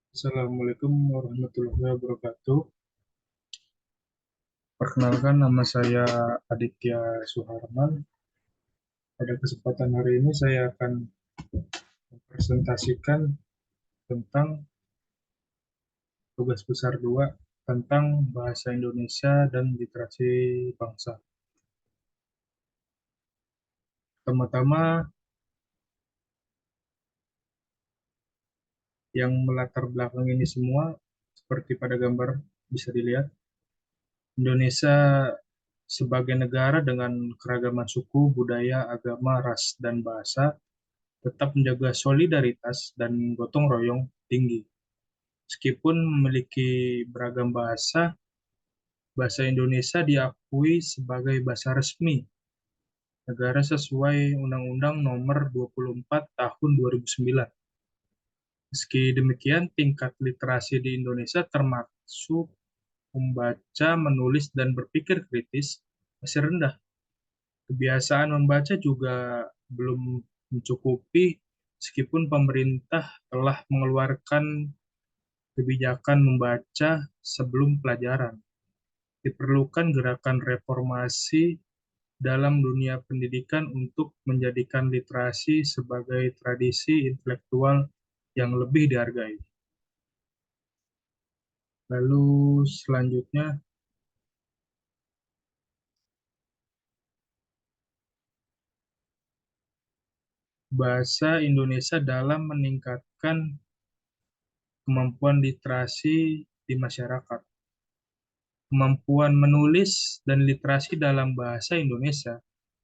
Assalamualaikum warahmatullahi wabarakatuh. Perkenalkan, nama saya Aditya Suharman. Pada kesempatan hari ini saya akan mempresentasikan tentang tugas besar 2 tentang bahasa Indonesia dan literasi bangsa. Pertama-tama, yang melatar belakang ini semua, seperti pada gambar bisa dilihat, Indonesia sebagai negara dengan keragaman suku, budaya, agama, ras, dan bahasa tetap menjaga solidaritas dan gotong royong tinggi. Meskipun memiliki beragam bahasa, bahasa Indonesia diakui sebagai bahasa resmi negara sesuai Undang-Undang Nomor 24 Tahun 2009. Meski demikian, tingkat literasi di Indonesia termasuk membaca, menulis, dan berpikir kritis masih rendah. Kebiasaan membaca juga belum mencukupi, meskipun pemerintah telah mengeluarkan kebijakan membaca sebelum pelajaran. Diperlukan gerakan reformasi dalam dunia pendidikan untuk menjadikan literasi sebagai tradisi intelektual yang lebih dihargai. Lalu selanjutnya, bahasa Indonesia dalam meningkatkan kemampuan literasi di masyarakat. Kemampuan menulis dan literasi dalam bahasa Indonesia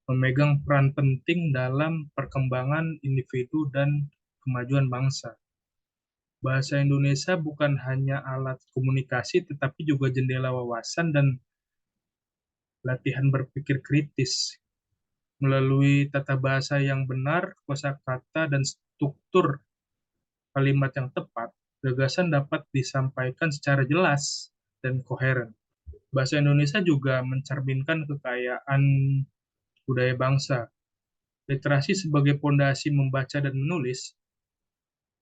memegang peran penting dalam perkembangan individu dan kemajuan bangsa. Bahasa Indonesia bukan hanya alat komunikasi, tetapi juga jendela wawasan dan latihan berpikir kritis. Melalui tata bahasa yang benar, kosakata, dan struktur kalimat yang tepat, gagasan dapat disampaikan secara jelas dan koheren. Bahasa Indonesia juga mencerminkan kekayaan budaya bangsa. Literasi sebagai pondasi membaca dan menulis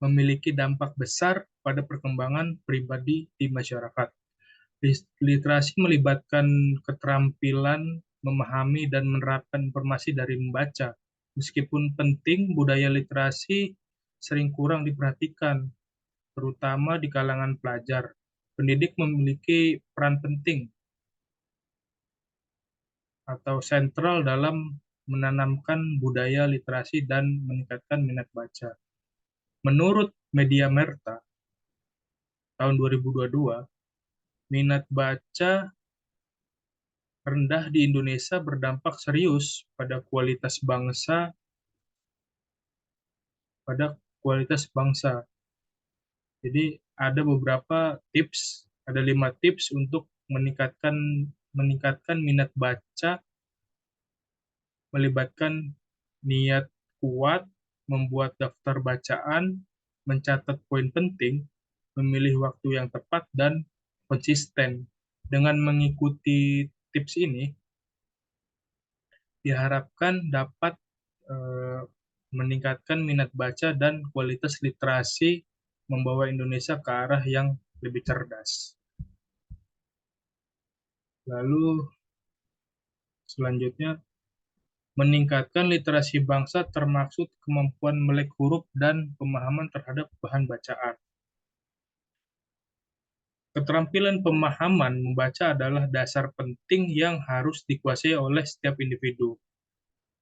memiliki dampak besar pada perkembangan pribadi di masyarakat. Literasi melibatkan keterampilan memahami dan menerapkan informasi dari membaca. Meskipun penting, budaya literasi sering kurang diperhatikan, terutama di kalangan pelajar. Pendidik memiliki peran penting atau sentral dalam menanamkan budaya literasi dan meningkatkan minat baca. Menurut Media Merta tahun 2022, minat baca rendah di Indonesia berdampak serius pada kualitas bangsa. Jadi ada beberapa tips, ada 5 tips untuk meningkatkan meningkatkan minat baca, melibatkan niat kuat, membuat daftar bacaan, mencatat poin penting, memilih waktu yang tepat, dan konsisten. Dengan mengikuti tips ini, diharapkan dapat eh, meningkatkan minat baca dan kualitas literasi, membawa Indonesia ke arah yang lebih cerdas. Lalu selanjutnya, meningkatkan literasi bangsa termaksud kemampuan melek huruf dan pemahaman terhadap bahan bacaan. Keterampilan pemahaman membaca adalah dasar penting yang harus dikuasai oleh setiap individu,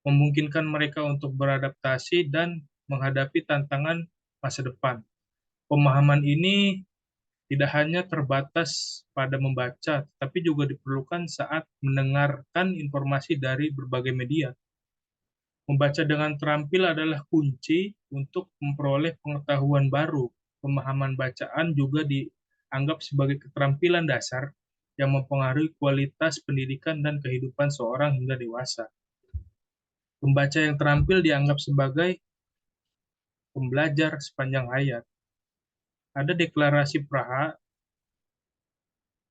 memungkinkan mereka untuk beradaptasi dan menghadapi tantangan masa depan. Pemahaman ini tidak hanya terbatas pada membaca, tetapi juga diperlukan saat mendengarkan informasi dari berbagai media. Membaca dengan terampil adalah kunci untuk memperoleh pengetahuan baru. Pemahaman bacaan juga dianggap sebagai keterampilan dasar yang mempengaruhi kualitas pendidikan dan kehidupan seorang hingga dewasa. Pembaca yang terampil dianggap sebagai pembelajar sepanjang hayat. Ada deklarasi Praha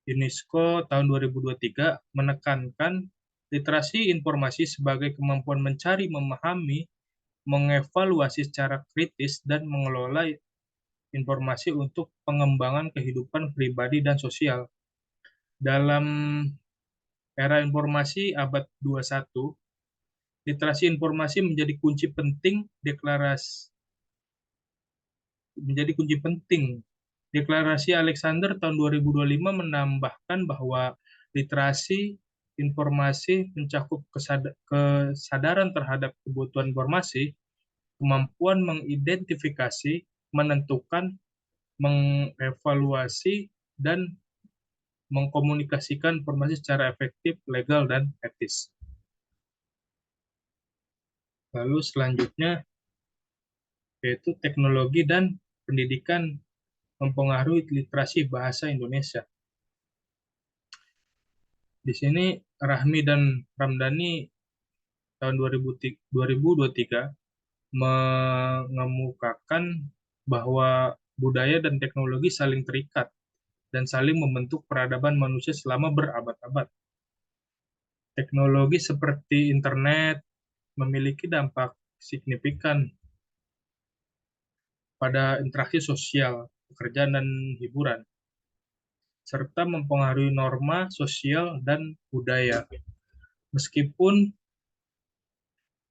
UNESCO tahun 2023 menekankan literasi informasi sebagai kemampuan mencari, memahami, mengevaluasi secara kritis, dan mengelola informasi untuk pengembangan kehidupan pribadi dan sosial. Dalam era informasi abad 21, literasi informasi menjadi kunci penting. Deklarasi Alexander tahun 2025 menambahkan bahwa literasi informasi mencakup kesadaran terhadap kebutuhan informasi, kemampuan mengidentifikasi, menentukan, mengevaluasi, dan mengkomunikasikan informasi secara efektif, legal, dan etis. Lalu selanjutnya yaitu teknologi dan pendidikan mempengaruhi literasi bahasa Indonesia. Di sini Rahmi dan Ramdhani tahun 2023 mengemukakan bahwa budaya dan teknologi saling terikat dan saling membentuk peradaban manusia selama berabad-abad. Teknologi seperti internet memiliki dampak signifikan pada interaksi sosial, pekerjaan, dan hiburan, serta mempengaruhi norma sosial dan budaya. Meskipun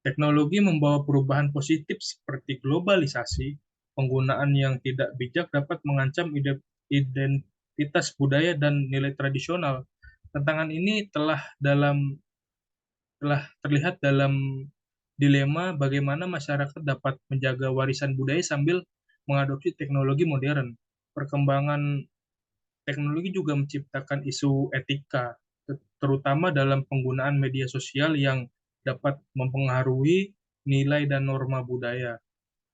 teknologi membawa perubahan positif seperti globalisasi, penggunaan yang tidak bijak dapat mengancam identitas budaya dan nilai tradisional. Tantangan ini telah terlihat dalam dilema bagaimana masyarakat dapat menjaga warisan budaya sambil mengadopsi teknologi modern. Perkembangan teknologi juga menciptakan isu etika, terutama dalam penggunaan media sosial yang dapat mempengaruhi nilai dan norma budaya.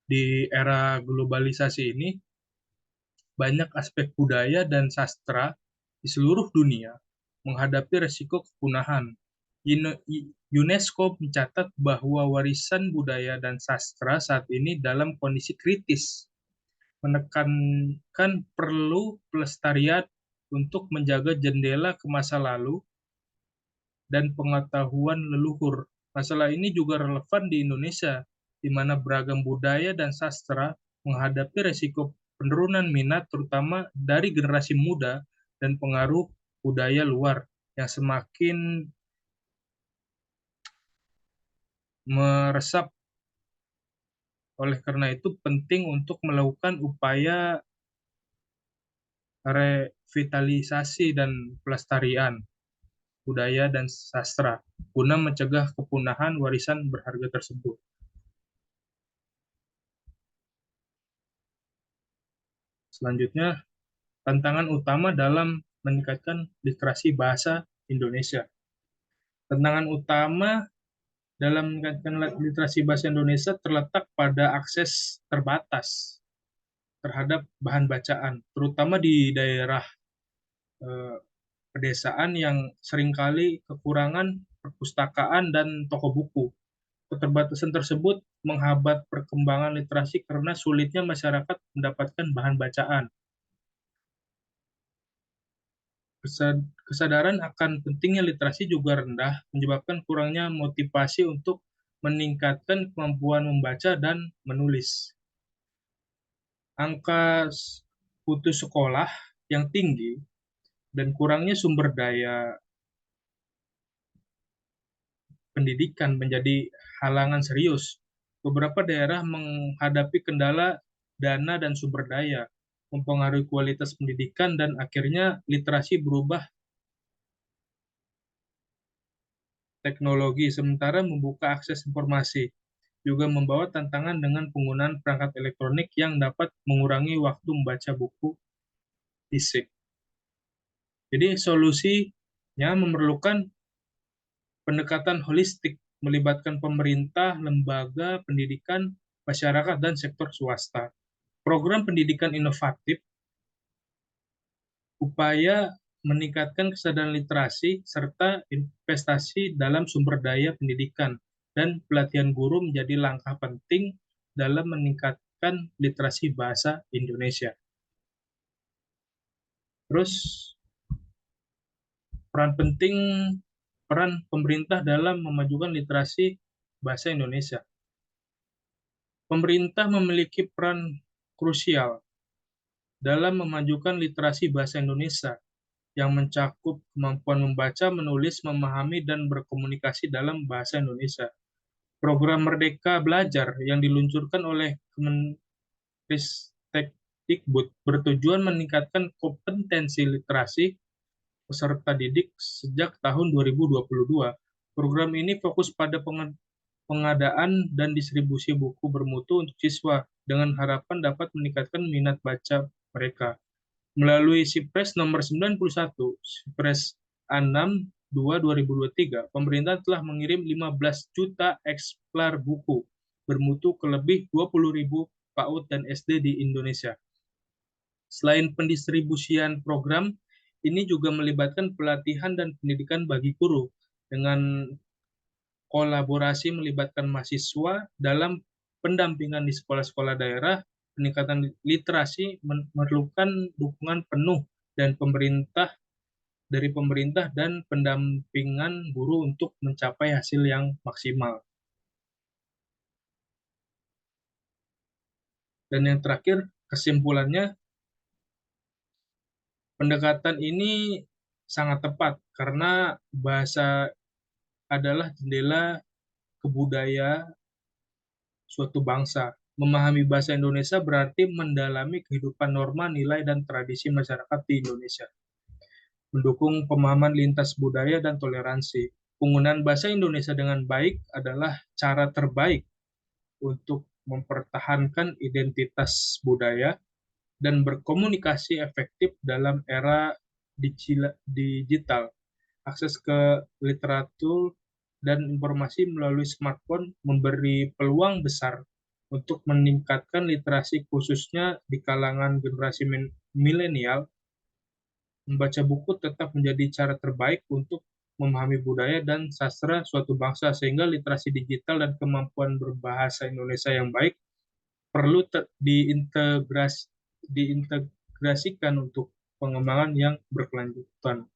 Di era globalisasi ini, banyak aspek budaya dan sastra di seluruh dunia menghadapi resiko kepunahan. UNESCO mencatat bahwa warisan budaya dan sastra saat ini dalam kondisi kritis, menekankan perlu pelestarian untuk menjaga jendela ke masa lalu dan pengetahuan leluhur. Masalah ini juga relevan di Indonesia, di mana beragam budaya dan sastra menghadapi resiko penurunan minat terutama dari generasi muda dan pengaruh budaya luar yang semakin meresap. Oleh karena itu penting untuk melakukan upaya revitalisasi dan pelestarian budaya dan sastra guna mencegah kepunahan warisan berharga tersebut. Selanjutnya, tantangan utama dalam meningkatkan literasi bahasa Indonesia. Tantangan utama dalam meningkatkan literasi bahasa Indonesia terletak pada akses terbatas terhadap bahan bacaan, terutama di daerah pedesaan yang seringkali kekurangan perpustakaan dan toko buku. Keterbatasan tersebut menghambat perkembangan literasi karena sulitnya masyarakat mendapatkan bahan bacaan. Kesadaran akan pentingnya literasi juga rendah, menyebabkan kurangnya motivasi untuk meningkatkan kemampuan membaca dan menulis. Angka putus sekolah yang tinggi dan kurangnya sumber daya pendidikan menjadi halangan serius. Beberapa daerah menghadapi kendala dana dan sumber daya, mempengaruhi kualitas pendidikan, dan akhirnya literasi berubah teknologi, sementara membuka akses informasi. Juga membawa tantangan dengan penggunaan perangkat elektronik yang dapat mengurangi waktu membaca buku fisik. Jadi solusinya memerlukan pendekatan holistik, melibatkan pemerintah, lembaga pendidikan, masyarakat, dan sektor swasta. Program pendidikan inovatif, upaya meningkatkan kesadaran literasi, serta investasi dalam sumber daya pendidikan dan pelatihan guru menjadi langkah penting dalam meningkatkan literasi bahasa Indonesia. Terus, peran pemerintah dalam memajukan literasi bahasa Indonesia. Pemerintah memiliki peran krusial dalam memajukan literasi bahasa Indonesia yang mencakup kemampuan membaca, menulis, memahami, dan berkomunikasi dalam bahasa Indonesia. Program Merdeka Belajar yang diluncurkan oleh Kemenristekdikbud bertujuan meningkatkan kompetensi literasi peserta didik sejak tahun 2022. Program ini fokus pada pengadaan dan distribusi buku bermutu untuk siswa dengan harapan dapat meningkatkan minat baca mereka. Melalui Sipres nomor 91, Sipres A6 2 2023, pemerintah telah mengirim 15 juta eksemplar buku bermutu ke lebih 20.000 PAUD dan SD di Indonesia. Selain pendistribusian program, ini juga melibatkan pelatihan dan pendidikan bagi guru dengan kolaborasi melibatkan mahasiswa dalam pendampingan di sekolah-sekolah daerah. Peningkatan literasi memerlukan dukungan penuh dan dari pemerintah dan pendampingan guru untuk mencapai hasil yang maksimal. Dan yang terakhir, kesimpulannya, pendekatan ini sangat tepat karena bahasa adalah jendela kebudayaan suatu bangsa. Memahami bahasa Indonesia berarti mendalami kehidupan norma, nilai, dan tradisi masyarakat di Indonesia. Mendukung pemahaman lintas budaya dan toleransi. Penggunaan bahasa Indonesia dengan baik adalah cara terbaik untuk mempertahankan identitas budaya dan berkomunikasi efektif dalam era digital. Akses ke literatur dan informasi melalui smartphone memberi peluang besar untuk meningkatkan literasi khususnya di kalangan generasi milenial. Membaca buku tetap menjadi cara terbaik untuk memahami budaya dan sastra suatu bangsa, sehingga literasi digital dan kemampuan berbahasa Indonesia yang baik perlu diintegrasikan untuk pengembangan yang berkelanjutan.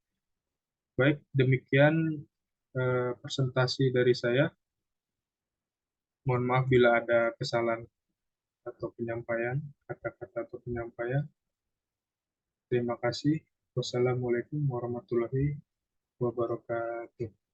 Baik, demikian presentasi dari saya. Mohon maaf bila ada kesalahan atau penyampaian, kata-kata atau penyampaian. Terima kasih. Wassalamualaikum warahmatullahi wabarakatuh.